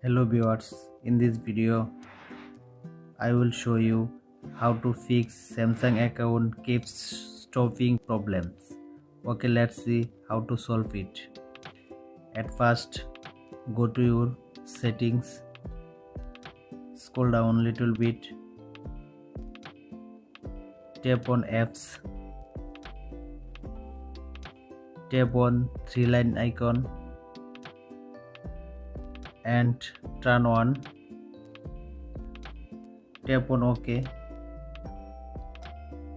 Hello viewers, in this video I will show you how to fix Samsung account keeps stopping problems. Okay, let's see how to solve it. At first, go to your settings, scroll down little bit, tap on apps, tap on three-line icon and turn on, tap on OK,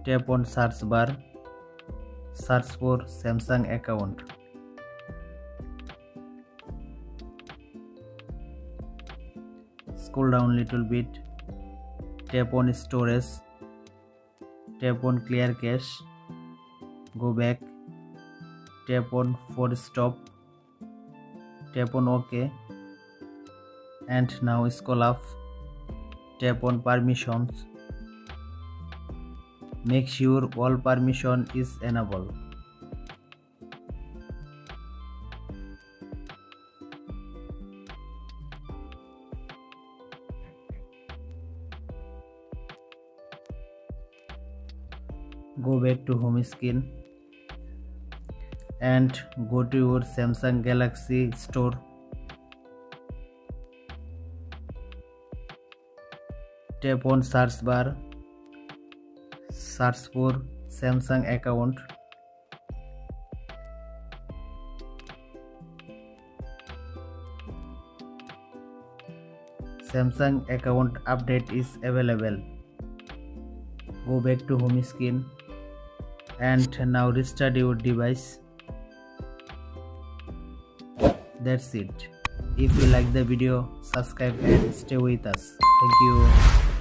tap on search bar, search for Samsung account. Scroll down little bit, tap on storage, tap on clear cache, go back, tap on force stop, tap on OK, and now scroll up, tap on permissions. Make sure all permission is enabled. Go back to home screen and go to your Samsung Galaxy store. Tap on search bar, search for Samsung account. Samsung account update is available. Go back to home screen and now restart your device. That's it. If you like the video, subscribe and stay with us. Thank you.